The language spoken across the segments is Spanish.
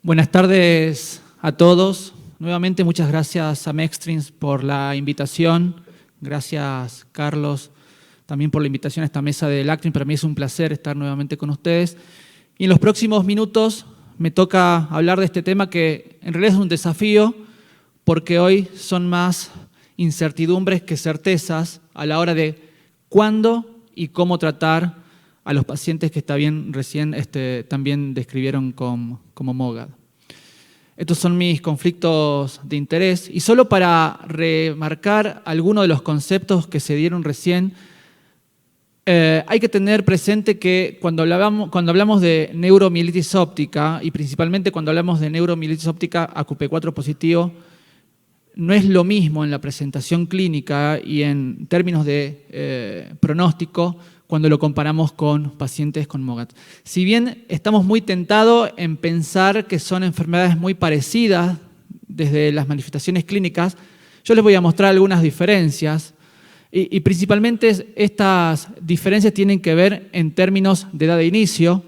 Buenas tardes a todos. Nuevamente muchas gracias a Mexstreams por la invitación. Gracias, Carlos, también por la invitación a esta mesa de Lactrim. Para mí es un placer estar nuevamente con ustedes. Y en los próximos minutos me toca hablar de este tema que en realidad es un desafío porque hoy son más incertidumbres que certezas a la hora de cuándo y cómo tratar a los pacientes que recién también describieron como MOGAD. Estos son mis conflictos de interés y solo para remarcar algunos de los conceptos que se dieron recién, hay que tener presente que cuando hablamos de neuromielitis óptica y principalmente cuando hablamos de neuromielitis óptica AQP4 positivo, no es lo mismo en la presentación clínica y en términos de pronóstico cuando lo comparamos con pacientes con MOGAD. Si bien estamos muy tentados en pensar que son enfermedades muy parecidas desde las manifestaciones clínicas, yo les voy a mostrar algunas diferencias y principalmente estas diferencias tienen que ver en términos de edad de inicio.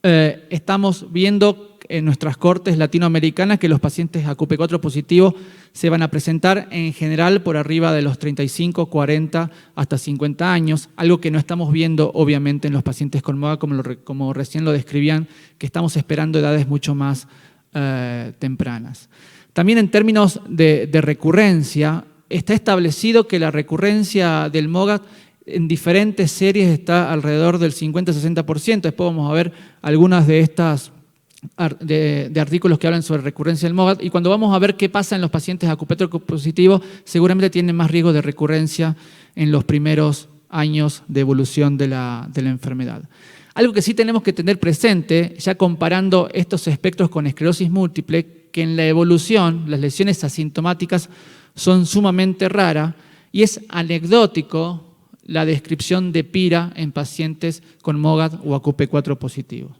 Estamos viendo en nuestras cortes latinoamericanas que los pacientes AQP4 positivos se van a presentar en general por arriba de los 35, 40 hasta 50 años, algo que no estamos viendo obviamente en los pacientes con MOGAD como recién lo describían, que estamos esperando edades mucho más tempranas. También en términos de recurrencia, está establecido que la recurrencia del MOGAD en diferentes series está alrededor del 50-60%. Después vamos a ver algunas de estas de artículos que hablan sobre recurrencia del MOGAD y cuando vamos a ver qué pasa en los pacientes AQP4 positivos, seguramente tienen más riesgo de recurrencia en los primeros años de evolución de la enfermedad. Algo que sí tenemos que tener presente, ya comparando estos espectros con esclerosis múltiple, que en la evolución las lesiones asintomáticas son sumamente raras y es anecdótico la descripción de PIRA en pacientes con MOGAD o AQP4 positivo.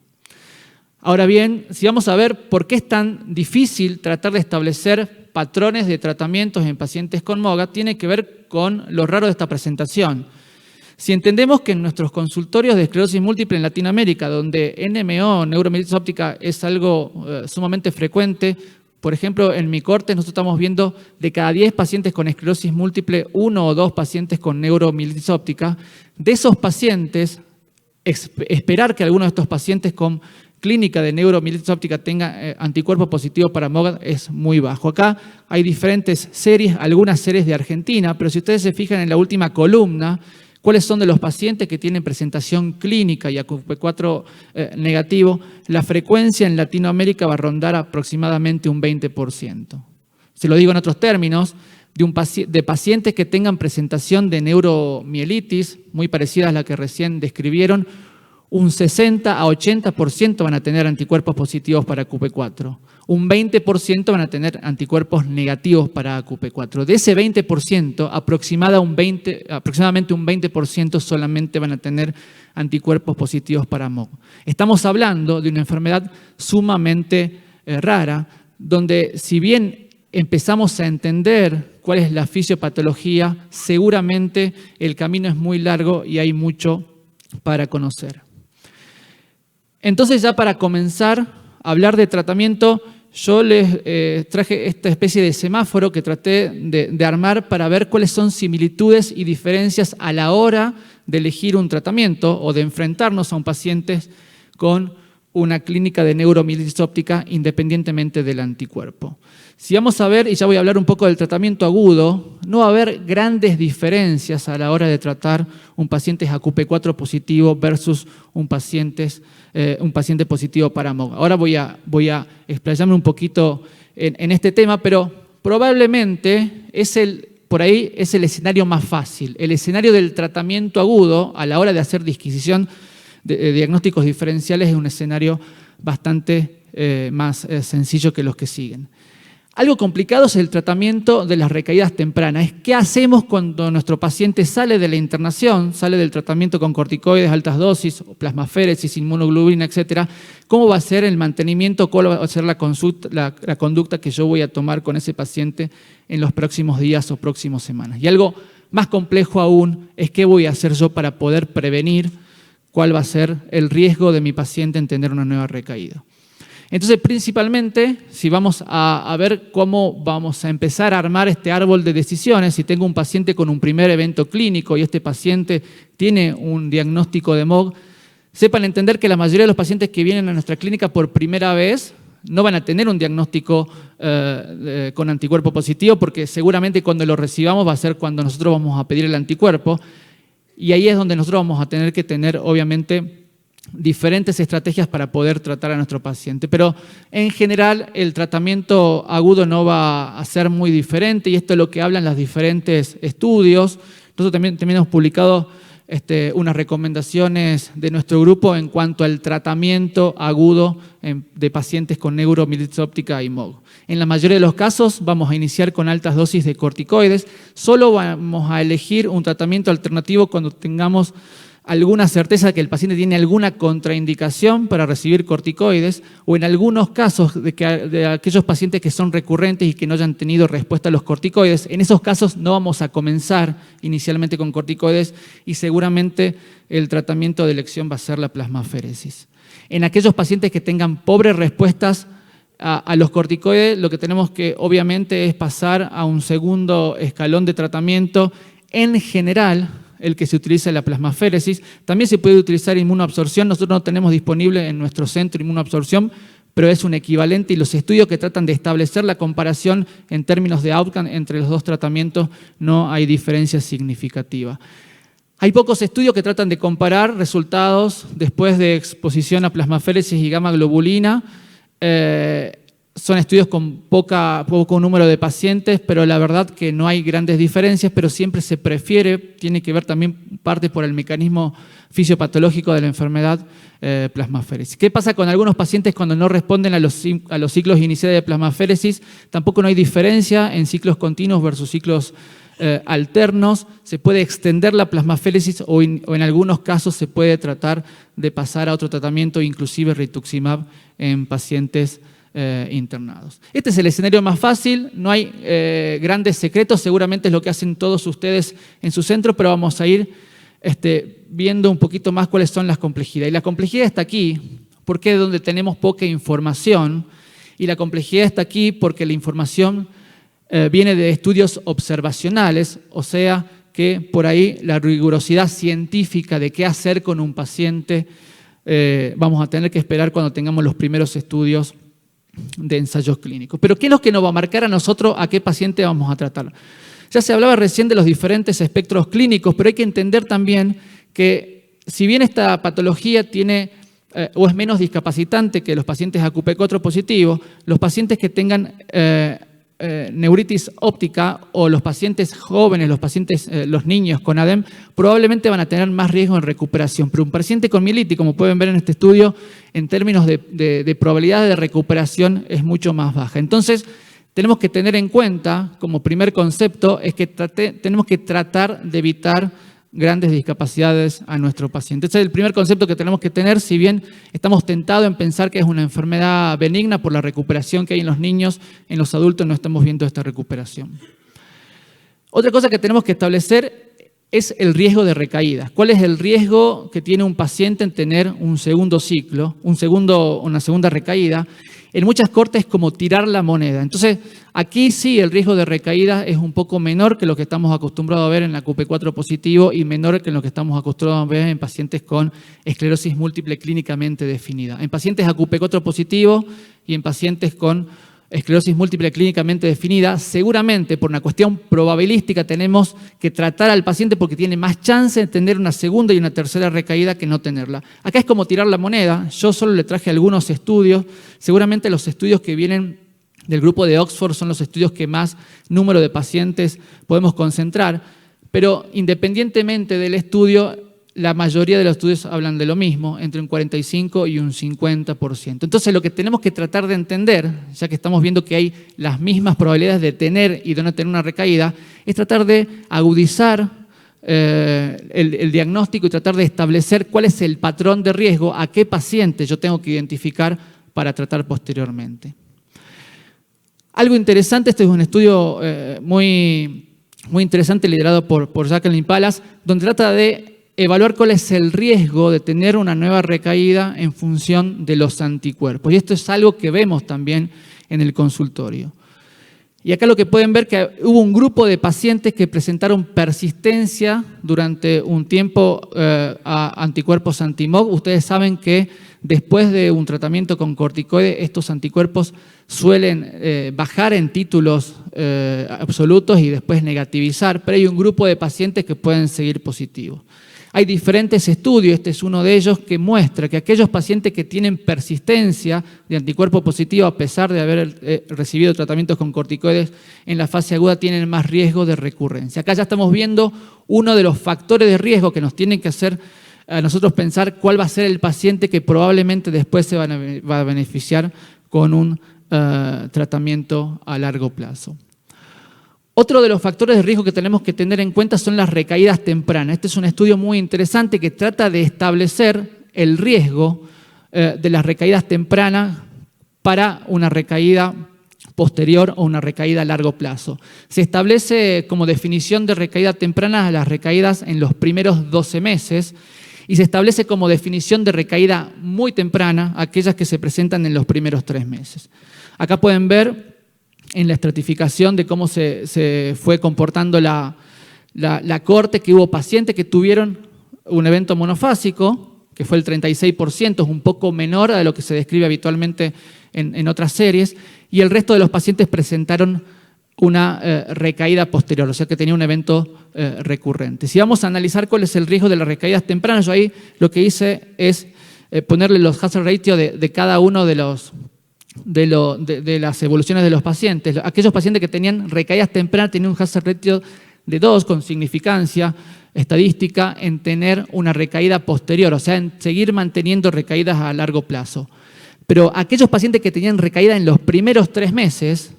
Ahora bien, si vamos a ver por qué es tan difícil tratar de establecer patrones de tratamientos en pacientes con MOGAD, tiene que ver con lo raro de esta presentación. Si entendemos que en nuestros consultorios de esclerosis múltiple en Latinoamérica, donde NMO, neuromielitis óptica, es algo sumamente frecuente, por ejemplo, en mi corte nosotros estamos viendo de cada 10 pacientes con esclerosis múltiple, 1 o 2 pacientes con neuromielitis óptica. De esos pacientes, esperar que alguno de estos pacientes con clínica de neuromielitis óptica tenga anticuerpos positivos para MOGAD es muy bajo. Acá hay diferentes series, algunas series de Argentina, pero si ustedes se fijan en la última columna, cuáles son de los pacientes que tienen presentación clínica y AQP4 negativo, la frecuencia en Latinoamérica va a rondar aproximadamente un 20%. Se lo digo en otros términos, de pacientes que tengan presentación de neuromielitis, muy parecida a la que recién describieron, un 60 a 80% van a tener anticuerpos positivos para AQP4. Un 20% van a tener anticuerpos negativos para AQP4. De ese 20%, aproximadamente un 20% solamente van a tener anticuerpos positivos para MOG. Estamos hablando de una enfermedad sumamente rara, donde si bien empezamos a entender cuál es la fisiopatología, seguramente el camino es muy largo y hay mucho para conocer. Entonces, ya para comenzar a hablar de tratamiento, yo les traje esta especie de semáforo que traté de armar para ver cuáles son similitudes y diferencias a la hora de elegir un tratamiento o de enfrentarnos a un paciente con una clínica de neuromielitis óptica independientemente del anticuerpo. Si vamos a ver, y ya voy a hablar un poco del tratamiento agudo, no va a haber grandes diferencias a la hora de tratar un paciente AQP4 positivo versus un paciente positivo para MOG. Ahora voy a explayarme un poquito en este tema, pero probablemente por ahí es el escenario más fácil. El escenario del tratamiento agudo a la hora de hacer disquisición de diagnósticos diferenciales es un escenario bastante más sencillo que los que siguen. Algo complicado es el tratamiento de las recaídas tempranas. ¿Qué hacemos cuando nuestro paciente sale de la internación, sale del tratamiento con corticoides, altas dosis, plasmaféresis, inmunoglobulina, etcétera? ¿Cómo va a ser el mantenimiento? ¿Cuál va a ser la conducta que yo voy a tomar con ese paciente en los próximos días o próximas semanas? Y algo más complejo aún es qué voy a hacer yo para poder prevenir cuál va a ser el riesgo de mi paciente en tener una nueva recaída. Entonces, principalmente, si vamos a ver cómo vamos a empezar a armar este árbol de decisiones, si tengo un paciente con un primer evento clínico y este paciente tiene un diagnóstico de MOG, sepan entender que la mayoría de los pacientes que vienen a nuestra clínica por primera vez no van a tener un diagnóstico con anticuerpo positivo, porque seguramente cuando lo recibamos va a ser cuando nosotros vamos a pedir el anticuerpo, y ahí es donde nosotros vamos a tener que tener, obviamente, diferentes estrategias para poder tratar a nuestro paciente. Pero en general el tratamiento agudo no va a ser muy diferente, y esto es lo que hablan los diferentes estudios. Nosotros también hemos publicado unas recomendaciones de nuestro grupo en cuanto al tratamiento agudo de pacientes con neuromielitis óptica y MOG. En la mayoría de los casos vamos a iniciar con altas dosis de corticoides. Solo vamos a elegir un tratamiento alternativo cuando tengamos alguna certeza de que el paciente tiene alguna contraindicación para recibir corticoides, o en algunos casos de aquellos pacientes que son recurrentes y que no hayan tenido respuesta a los corticoides. En esos casos no vamos a comenzar inicialmente con corticoides y seguramente el tratamiento de elección va a ser la plasmaféresis. En aquellos pacientes que tengan pobres respuestas a los corticoides, lo que tenemos que obviamente es pasar a un segundo escalón de tratamiento. En general, el que se utiliza la plasmaféresis. También se puede utilizar inmunoabsorción. Nosotros no tenemos disponible en nuestro centro inmunoabsorción, pero es un equivalente, y los estudios que tratan de establecer la comparación en términos de outcome entre los dos tratamientos no hay diferencia significativa. Hay pocos estudios que tratan de comparar resultados después de exposición a plasmaféresis y gamma globulina. Son estudios con poco número de pacientes, pero la verdad que no hay grandes diferencias, pero siempre se prefiere, tiene que ver también parte por el mecanismo fisiopatológico de la enfermedad, plasmaféresis. ¿Qué pasa con algunos pacientes cuando no responden a los ciclos iniciales de plasmaféresis? Tampoco no hay diferencia en ciclos continuos versus ciclos alternos. Se puede extender la plasmaféresis o en algunos casos se puede tratar de pasar a otro tratamiento, inclusive rituximab en pacientes internados. Este es el escenario más fácil, no hay grandes secretos, seguramente es lo que hacen todos ustedes en su centro, pero vamos a ir viendo un poquito más cuáles son las complejidades. Y la complejidad está aquí, porque es donde tenemos poca información, y la complejidad está aquí porque la información viene de estudios observacionales, o sea que por ahí la rigurosidad científica de qué hacer con un paciente vamos a tener que esperar cuando tengamos los primeros estudios de ensayos clínicos. Pero ¿qué es lo que nos va a marcar a nosotros a qué paciente vamos a tratar? Ya se hablaba recién de los diferentes espectros clínicos, pero hay que entender también que si bien esta patología tiene o es menos discapacitante que los pacientes AQP4 positivos, los pacientes que tengan neuritis óptica o los pacientes jóvenes, los niños con ADEM, probablemente van a tener más riesgo en recuperación. Pero un paciente con mielitis, como pueden ver en este estudio, en términos de probabilidad de recuperación es mucho más baja. Entonces, tenemos que tener en cuenta, como primer concepto, es que tenemos que tratar de evitar grandes discapacidades a nuestro paciente. Ese es el primer concepto que tenemos que tener, si bien estamos tentados en pensar que es una enfermedad benigna por la recuperación que hay en los niños, en los adultos no estamos viendo esta recuperación. Otra cosa que tenemos que establecer es el riesgo de recaídas. ¿Cuál es el riesgo que tiene un paciente en tener un segundo ciclo, una segunda recaída? En muchas cortes es como tirar la moneda. Entonces, aquí sí el riesgo de recaída es un poco menor que lo que estamos acostumbrados a ver en la AQP4 positivo y menor que lo que estamos acostumbrados a ver en pacientes con esclerosis múltiple clínicamente definida. En pacientes AQP4 positivo y en pacientes con esclerosis múltiple clínicamente definida, seguramente por una cuestión probabilística tenemos que tratar al paciente porque tiene más chance de tener una segunda y una tercera recaída que no tenerla. Acá es como tirar la moneda. Yo solo le traje algunos estudios. Seguramente los estudios que vienen del grupo de Oxford son los estudios que más número de pacientes podemos concentrar, pero independientemente del estudio, la mayoría de los estudios hablan de lo mismo, entre un 45 y un 50%. Entonces, lo que tenemos que tratar de entender, ya que estamos viendo que hay las mismas probabilidades de tener y de no tener una recaída, es tratar de agudizar el diagnóstico y tratar de establecer cuál es el patrón de riesgo, a qué paciente yo tengo que identificar para tratar posteriormente. Algo interesante, este es un estudio muy interesante liderado por Jacqueline Palas, donde trata de evaluar cuál es el riesgo de tener una nueva recaída en función de los anticuerpos. Y esto es algo que vemos también en el consultorio. Y acá lo que pueden ver que hubo un grupo de pacientes que presentaron persistencia durante un tiempo a anticuerpos anti-MOG. Ustedes saben que después de un tratamiento con corticoides, estos anticuerpos suelen bajar en títulos absolutos y después negativizar, pero hay un grupo de pacientes que pueden seguir positivos. Hay diferentes estudios, este es uno de ellos, que muestra que aquellos pacientes que tienen persistencia de anticuerpo positivo a pesar de haber recibido tratamientos con corticoides en la fase aguda tienen más riesgo de recurrencia. Acá ya estamos viendo uno de los factores de riesgo que nos tienen que hacer a nosotros pensar cuál va a ser el paciente que probablemente después se va a beneficiar con un tratamiento a largo plazo. Otro de los factores de riesgo que tenemos que tener en cuenta son las recaídas tempranas. Este es un estudio muy interesante que trata de establecer el riesgo de las recaídas tempranas para una recaída posterior o una recaída a largo plazo. Se establece como definición de recaída temprana las recaídas en los primeros 12 meses y se establece como definición de recaída muy temprana aquellas que se presentan en los primeros 3 meses. Acá pueden ver en la estratificación de cómo se fue comportando la corte, que hubo pacientes que tuvieron un evento monofásico, que fue el 36%, es un poco menor a lo que se describe habitualmente en otras series, y el resto de los pacientes presentaron una recaída posterior, o sea que tenía un evento recurrente. Si vamos a analizar cuál es el riesgo de las recaídas tempranas, yo ahí lo que hice es ponerle los hazard ratio de cada uno de las evoluciones de los pacientes. Aquellos pacientes que tenían recaídas tempranas tenían un hazard ratio de 2 con significancia estadística en tener una recaída posterior, o sea, en seguir manteniendo recaídas a largo plazo. Pero aquellos pacientes que tenían recaída en los primeros 3 meses,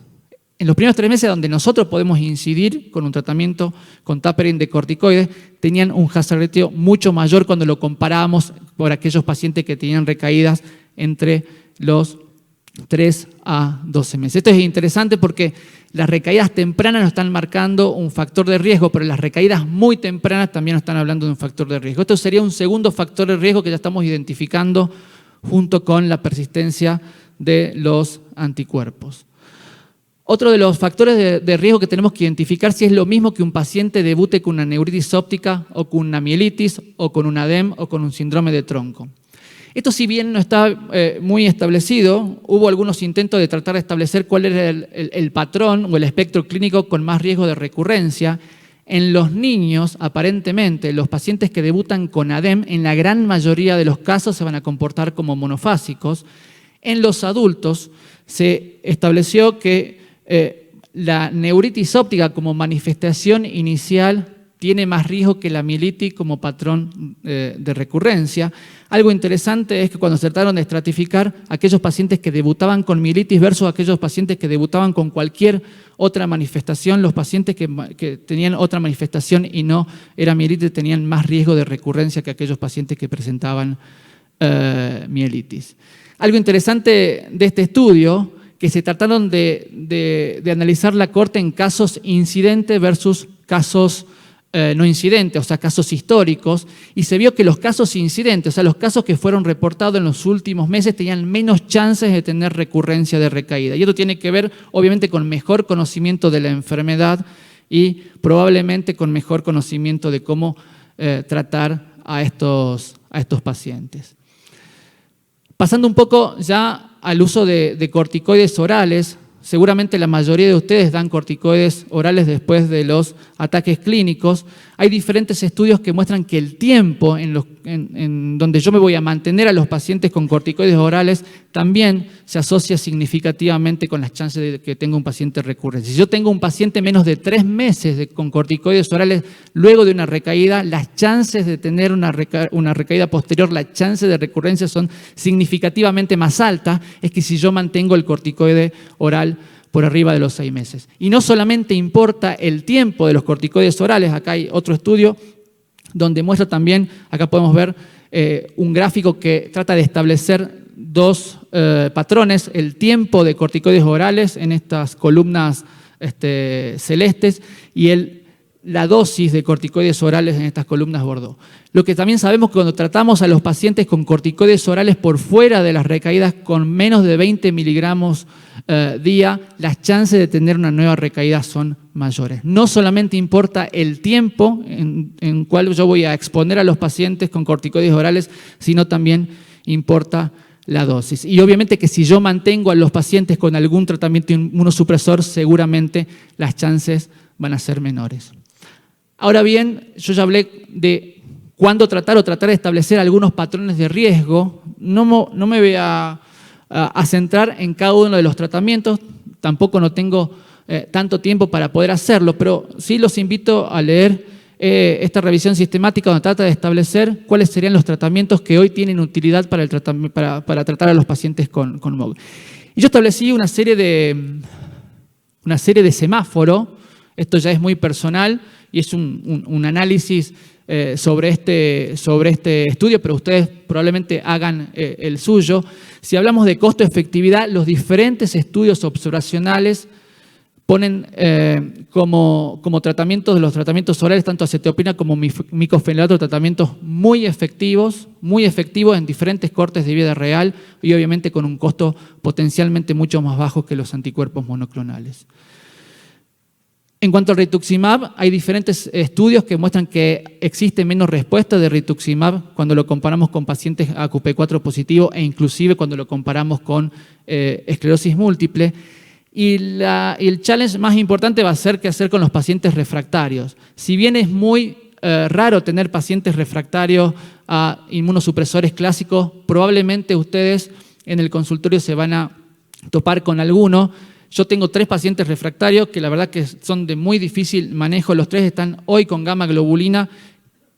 donde nosotros podemos incidir con un tratamiento con tapering de corticoides, tenían un hazard ratio mucho mayor cuando lo comparábamos por aquellos pacientes que tenían recaídas entre los 3 a 12 meses. Esto es interesante porque las recaídas tempranas nos están marcando un factor de riesgo, pero las recaídas muy tempranas también nos están hablando de un factor de riesgo. Esto sería un segundo factor de riesgo que ya estamos identificando junto con la persistencia de los anticuerpos. Otro de los factores de riesgo que tenemos que identificar si es lo mismo que un paciente debute con una neuritis óptica o con una mielitis o con un ADEM o con un síndrome de tronco. Esto, si bien no está muy establecido, hubo algunos intentos de tratar de establecer cuál era el patrón o el espectro clínico con más riesgo de recurrencia. En los niños, aparentemente, los pacientes que debutan con ADEM, en la gran mayoría de los casos se van a comportar como monofásicos. En los adultos se estableció que la neuritis óptica como manifestación inicial tiene más riesgo que la mielitis como patrón de recurrencia. Algo interesante es que cuando se trataron de estratificar aquellos pacientes que debutaban con mielitis versus aquellos pacientes que debutaban con cualquier otra manifestación, los pacientes que tenían otra manifestación y no era mielitis tenían más riesgo de recurrencia que aquellos pacientes que presentaban mielitis. Algo interesante de este estudio, que se trataron de analizar la corte en casos incidentes versus casos no incidentes, o sea, casos históricos, y se vio que los casos incidentes, o sea, los casos que fueron reportados en los últimos meses tenían menos chances de tener recurrencia de recaída. Y esto tiene que ver, obviamente, con mejor conocimiento de la enfermedad y probablemente con mejor conocimiento de cómo tratar a estos pacientes. Pasando un poco ya al uso de corticoides orales, seguramente la mayoría de ustedes dan corticoides orales después de los ataques clínicos. Hay diferentes estudios que muestran que el tiempo en donde yo me voy a mantener a los pacientes con corticoides orales también se asocia significativamente con las chances de que tenga un paciente recurrente. Si yo tengo un paciente menos de 3 meses con corticoides orales luego de una recaída, las chances de tener una recaída posterior, las chances de recurrencia son significativamente más altas que si yo mantengo el corticoide oral por arriba de los 6 meses. Y no solamente importa el tiempo de los corticoides orales, acá hay otro estudio donde muestra también, acá podemos ver un gráfico que trata de establecer 2 patrones, el tiempo de corticoides orales en estas columnas celestes y el la dosis de corticoides orales en estas columnas Bordeaux. Lo que también sabemos que cuando tratamos a los pacientes con corticoides orales por fuera de las recaídas con menos de 20 miligramos día, las chances de tener una nueva recaída son mayores. No solamente importa el tiempo en cual yo voy a exponer a los pacientes con corticoides orales, sino también importa la dosis. Y obviamente que si yo mantengo a los pacientes con algún tratamiento inmunosupresor, seguramente las chances van a ser menores. Ahora bien, yo ya hablé de cuándo tratar o tratar de establecer algunos patrones de riesgo. No me voy a centrar en cada uno de los tratamientos, tampoco no tengo tanto tiempo para poder hacerlo, pero sí los invito a leer esta revisión sistemática donde trata de establecer cuáles serían los tratamientos que hoy tienen utilidad para tratar a los pacientes con MOG. Y yo establecí una serie de semáforos. Esto ya es muy personal y es un análisis sobre este estudio, pero ustedes probablemente hagan el suyo. Si hablamos de costo-efectividad, los diferentes estudios observacionales ponen como tratamientos de los tratamientos orales, tanto acetoprina como micofenidato, tratamientos muy efectivos en diferentes cortes de vida real y obviamente con un costo potencialmente mucho más bajo que los anticuerpos monoclonales. En cuanto al rituximab, hay diferentes estudios que muestran que existe menos respuesta de rituximab cuando lo comparamos con pacientes AQP4 positivo e inclusive cuando lo comparamos con esclerosis múltiple. Y el challenge más importante va a ser qué hacer con los pacientes refractarios. Si bien es muy raro tener pacientes refractarios a inmunosupresores clásicos, probablemente ustedes en el consultorio se van a topar con alguno. Yo tengo 3 pacientes refractarios que la verdad que son de muy difícil manejo. Los 3 están hoy con gamma globulina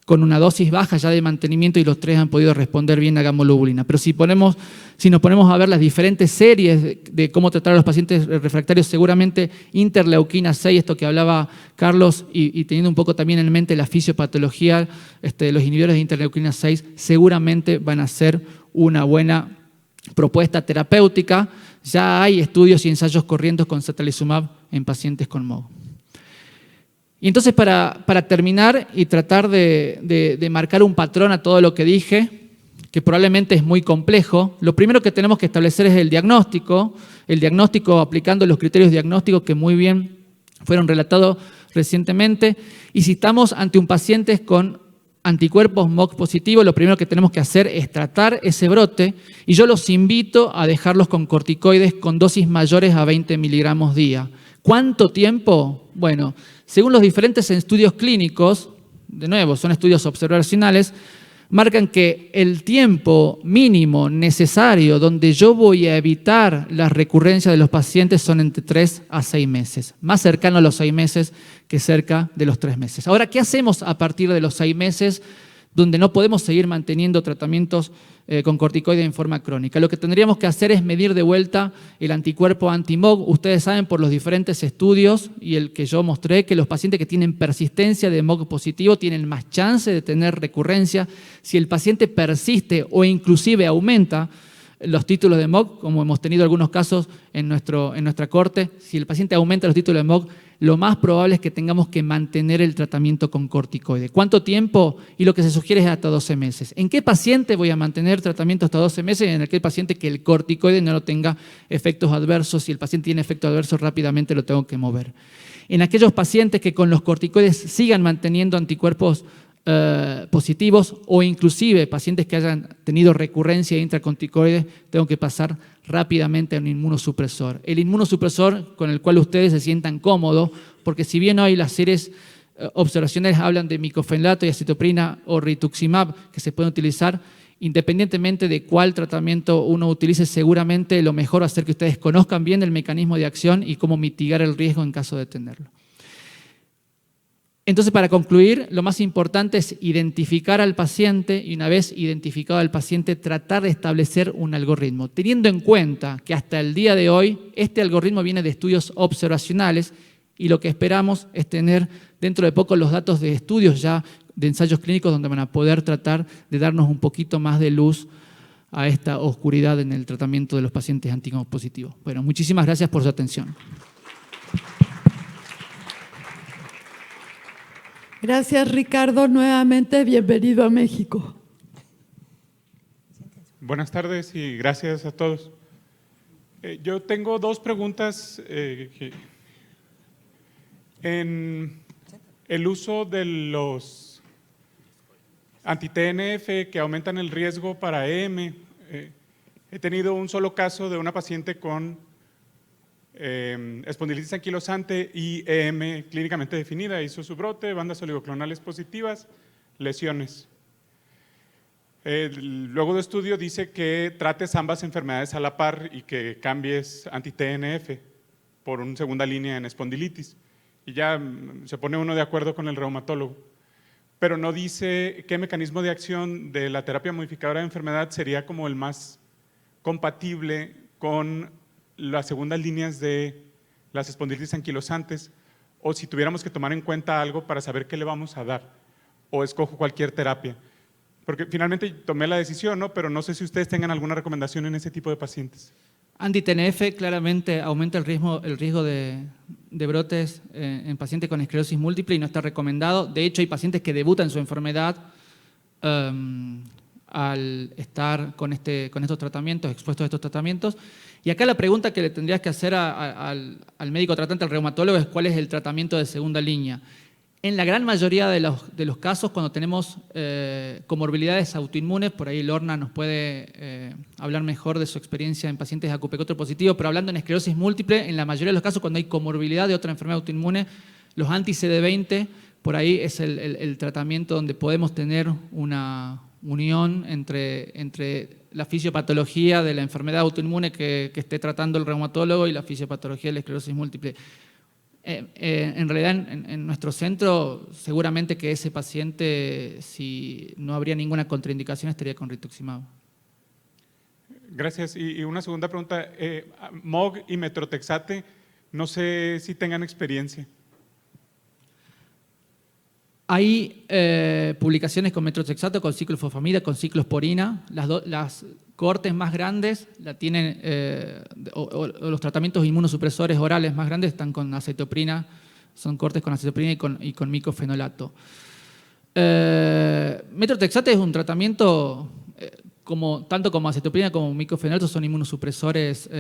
con una dosis baja ya de mantenimiento y los 3 han podido responder bien a gamma globulina. Pero si nos ponemos a ver las diferentes series de cómo tratar a los pacientes refractarios, seguramente interleuquina 6, esto que hablaba Carlos, y teniendo un poco también en mente la fisiopatología, los inhibidores de interleuquina 6 seguramente van a ser una buena propuesta terapéutica. Ya hay estudios y ensayos corriendo con satralizumab en pacientes con MOG. Y entonces para terminar y tratar de marcar un patrón a todo lo que dije, que probablemente es muy complejo, lo primero que tenemos que establecer es el diagnóstico aplicando los criterios diagnósticos que muy bien fueron relatados recientemente. Y si estamos ante un paciente con anticuerpos MOG positivos, lo primero que tenemos que hacer es tratar ese brote y yo los invito a dejarlos con corticoides con dosis mayores a 20 miligramos día. ¿Cuánto tiempo? Bueno, según los diferentes estudios clínicos, de nuevo, son estudios observacionales, marcan que el tiempo mínimo necesario donde yo voy a evitar la recurrencia de los pacientes son entre 3 a 6 meses, más cercano a los 6 meses que cerca de los 3 meses. Ahora, ¿qué hacemos a partir de los 6 meses donde no podemos seguir manteniendo tratamientos con corticoides en forma crónica? Lo que tendríamos que hacer es medir de vuelta el anticuerpo anti-MOG. Ustedes saben por los diferentes estudios y el que yo mostré que los pacientes que tienen persistencia de MOG positivo tienen más chance de tener recurrencia. Si el paciente persiste o inclusive aumenta los títulos de MOG, como hemos tenido algunos casos en nuestra corte, si el paciente aumenta los títulos de MOG, lo más probable es que tengamos que mantener el tratamiento con corticoide. ¿Cuánto tiempo? Y lo que se sugiere es hasta 12 meses. ¿En qué paciente voy a mantener tratamiento hasta 12 meses? En aquel paciente que el corticoide no tenga efectos adversos. Si el paciente tiene efectos adversos, rápidamente lo tengo que mover. En aquellos pacientes que con los corticoides sigan manteniendo anticuerpos positivos o inclusive pacientes que hayan tenido recurrencia de intracorticoides, tengo que pasar rápidamente a un inmunosupresor. El inmunosupresor con el cual ustedes se sientan cómodos, porque si bien hoy las series observacionales hablan de micofenidato y acetoprina o rituximab que se pueden utilizar, independientemente de cuál tratamiento uno utilice, seguramente lo mejor va a ser que ustedes conozcan bien el mecanismo de acción y cómo mitigar el riesgo en caso de tenerlo. Entonces, para concluir, lo más importante es identificar al paciente y una vez identificado al paciente, tratar de establecer un algoritmo, teniendo en cuenta que hasta el día de hoy este algoritmo viene de estudios observacionales y lo que esperamos es tener dentro de poco los datos de estudios ya de ensayos clínicos donde van a poder tratar de darnos un poquito más de luz a esta oscuridad en el tratamiento de los pacientes antígenos positivos. Bueno, muchísimas gracias por su atención. Gracias, Ricardo. Nuevamente, bienvenido a México. Buenas tardes y gracias a todos. Yo tengo dos preguntas. En el uso de los anti-TNF que aumentan el riesgo para EM, he tenido un solo caso de una paciente con espondilitis anquilosante y EM clínicamente definida. Hizo su brote, bandas oligoclonales positivas, lesiones. Luego de estudio dice que trates ambas enfermedades a la par y que cambies anti-TNF por una segunda línea en espondilitis. Y ya se pone uno de acuerdo con el reumatólogo. Pero no dice qué mecanismo de acción de la terapia modificadora de enfermedad sería como el más compatible con las segundas líneas de las espondilitis anquilosantes, o si tuviéramos que tomar en cuenta algo para saber qué le vamos a dar, o escojo cualquier terapia. Porque finalmente tomé la decisión, ¿no? Pero no sé si ustedes tengan alguna recomendación en ese tipo de pacientes. Anti-TNF claramente aumenta el riesgo de brotes en pacientes con esclerosis múltiple y no está recomendado. De hecho, hay pacientes que debutan su enfermedad al estar con estos tratamientos, expuestos a estos tratamientos. Y acá la pregunta que le tendrías que hacer al médico tratante, al reumatólogo, es cuál es el tratamiento de segunda línea. En la gran mayoría de los casos, cuando tenemos comorbilidades autoinmunes, por ahí Lorna nos puede hablar mejor de su experiencia en pacientes de AQP4 positivo, pero hablando en esclerosis múltiple, en la mayoría de los casos, cuando hay comorbilidad de otra enfermedad autoinmune, los anti-CD20, por ahí es el tratamiento donde podemos tener una unión entre la fisiopatología de la enfermedad autoinmune que esté tratando el reumatólogo y la fisiopatología de la esclerosis múltiple. En realidad, en nuestro centro, seguramente que ese paciente, si no habría ninguna contraindicación, estaría con rituximab. Gracias. Y una segunda pregunta, MOG y metrotexate, no sé si tengan experiencia. Hay publicaciones con metrotexato, con ciclofosfamida, con ciclosporina. Las cohortes más grandes la tienen, o los tratamientos inmunosupresores orales más grandes están con acetoprina, son cohortes con acetoprina y con micofenolato. Metrotexate es un tratamiento, tanto como acetoprina como micofenolato son inmunosupresores,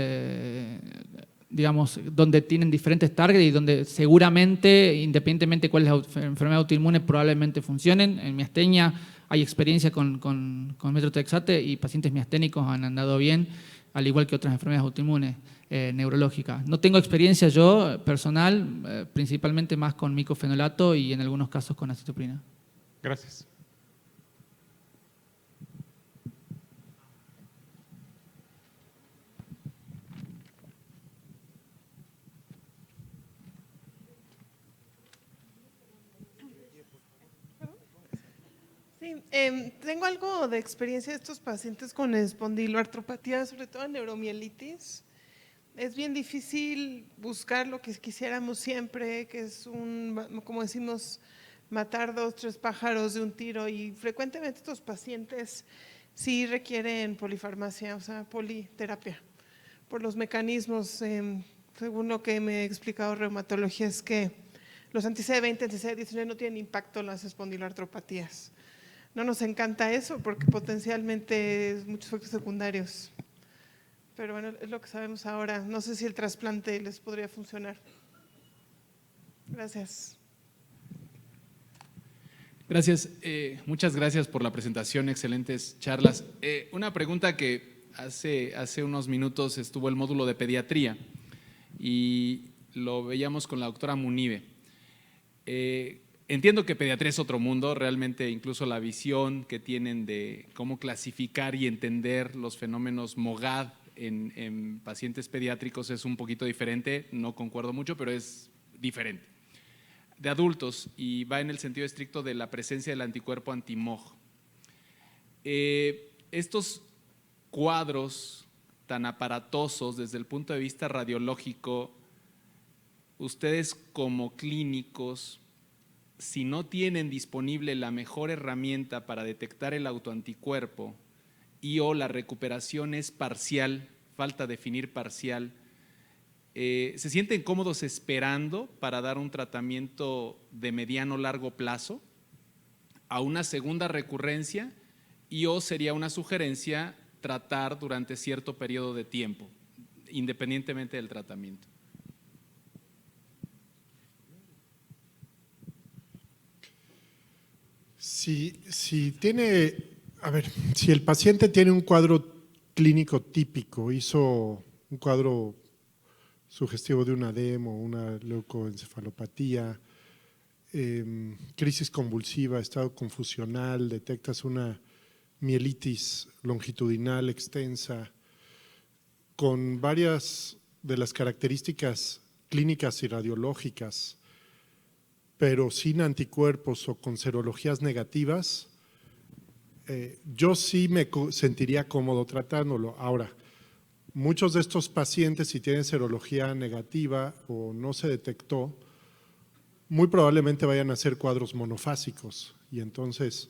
digamos, donde tienen diferentes targets y donde seguramente, independientemente de cuál es la enfermedad autoinmune, probablemente funcionen. En miastenia hay experiencia con metrotexate y pacientes miasténicos han andado bien, al igual que otras enfermedades autoinmunes neurológicas. No tengo experiencia yo personal, principalmente más con micofenolato y en algunos casos con acetoprina. Gracias. Sí, tengo algo de experiencia de estos pacientes con espondiloartropatía, sobre todo en neuromielitis. Es bien difícil buscar lo que quisiéramos siempre, que es como decimos, matar 2, 3 pájaros de un tiro, y frecuentemente estos pacientes sí requieren polifarmacia, o sea, politerapia, por los mecanismos, según lo que me ha explicado reumatología, es que los anti-CD20, anti-CD19 no tienen impacto en las espondiloartropatías. No nos encanta eso porque potencialmente es muchos efectos secundarios. Pero bueno, es lo que sabemos ahora. No sé si el trasplante les podría funcionar. Gracias. Gracias. Muchas gracias por la presentación, excelentes charlas. Una pregunta que hace unos minutos estuvo el módulo de pediatría y lo veíamos con la doctora Munive. Entiendo que pediatría es otro mundo, realmente incluso la visión que tienen de cómo clasificar y entender los fenómenos MOGAD en pacientes pediátricos es un poquito diferente, no concuerdo mucho, pero es diferente. De adultos, y va en el sentido estricto de la presencia del anticuerpo anti-MOG. Estos cuadros tan aparatosos desde el punto de vista radiológico, ustedes como clínicos, si no tienen disponible la mejor herramienta para detectar el autoanticuerpo y o la recuperación es parcial, falta definir parcial, ¿Se sienten cómodos esperando para dar un tratamiento de mediano o largo plazo a una segunda recurrencia y o sería una sugerencia tratar durante cierto periodo de tiempo, independientemente del tratamiento? Si el paciente tiene un cuadro clínico típico, hizo un cuadro sugestivo de una demo, una leucoencefalopatía, crisis convulsiva, estado confusional, detectas una mielitis longitudinal extensa, con varias de las características clínicas y radiológicas, pero sin anticuerpos o con serologías negativas, yo sí me sentiría cómodo tratándolo. Ahora, muchos de estos pacientes, si tienen serología negativa o no se detectó, muy probablemente vayan a ser cuadros monofásicos y entonces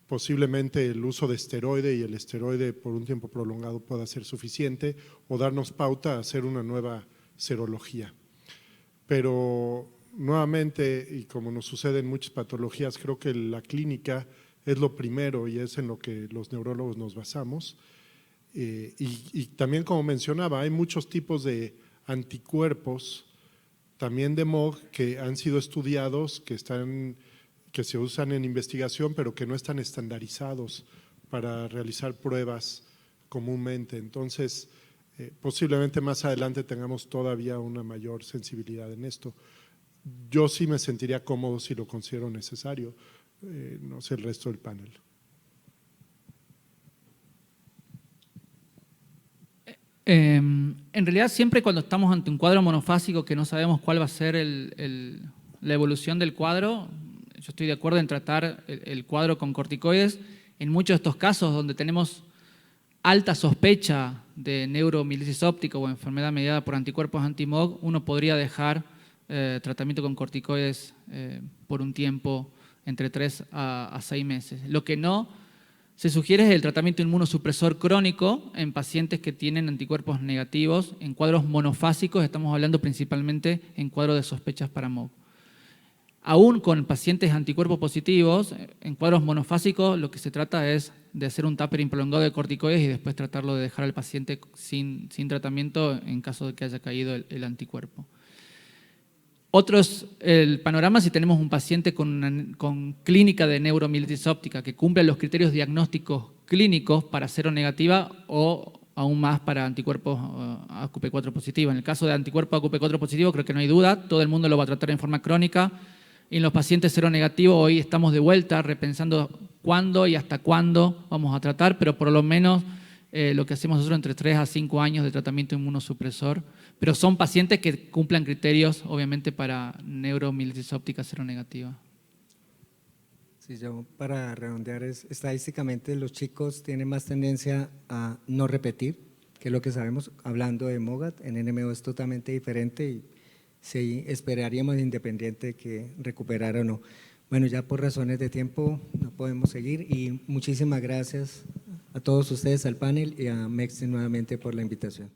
posiblemente el uso de esteroide y el esteroide por un tiempo prolongado pueda ser suficiente o darnos pauta a hacer una nueva serología. Pero nuevamente, y como nos sucede en muchas patologías, creo que la clínica es lo primero y es en lo que los neurólogos nos basamos. Y también, como mencionaba, hay muchos tipos de anticuerpos, también de MOG, que han sido estudiados, que se usan en investigación, pero que no están estandarizados para realizar pruebas comúnmente. Entonces, posiblemente más adelante tengamos todavía una mayor sensibilidad en esto. Yo sí me sentiría cómodo si lo considero necesario, no sé el resto del panel. En realidad, siempre cuando estamos ante un cuadro monofásico que no sabemos cuál va a ser la evolución del cuadro, yo estoy de acuerdo en tratar el cuadro con corticoides. En muchos de estos casos donde tenemos alta sospecha de neuromielitis óptica o enfermedad mediada por anticuerpos anti-MOG, uno podría dejar tratamiento con corticoides por un tiempo entre 3 a 6 meses. Lo que no se sugiere es el tratamiento inmunosupresor crónico en pacientes que tienen anticuerpos negativos. En cuadros monofásicos estamos hablando principalmente en cuadros de sospechas para MOG. Aún con pacientes anticuerpos positivos, en cuadros monofásicos lo que se trata es de hacer un tapering prolongado de corticoides y después tratarlo de dejar al paciente sin tratamiento en caso de que haya caído el anticuerpo. El panorama si tenemos un paciente con clínica de neuromielitis óptica que cumple los criterios diagnósticos clínicos para seronegativa o aún más para anticuerpos AQP4 positivo. En el caso de anticuerpos AQP4 positivo creo que no hay duda, todo el mundo lo va a tratar en forma crónica. Y en los pacientes seronegativos hoy estamos de vuelta repensando cuándo y hasta cuándo vamos a tratar, pero por lo menos lo que hacemos nosotros entre 3 a 5 años de tratamiento inmunosupresor, pero son pacientes que cumplan criterios obviamente para neuromielitis óptica seronegativa. Sí, yo para redondear, estadísticamente los chicos tienen más tendencia a no repetir, que es lo que sabemos, hablando de MOGAD, en NMO es totalmente diferente y sí esperaríamos independiente que recuperara o no. Bueno, ya por razones de tiempo no podemos seguir y muchísimas gracias a todos ustedes, al panel y a MEXTRINS nuevamente por la invitación.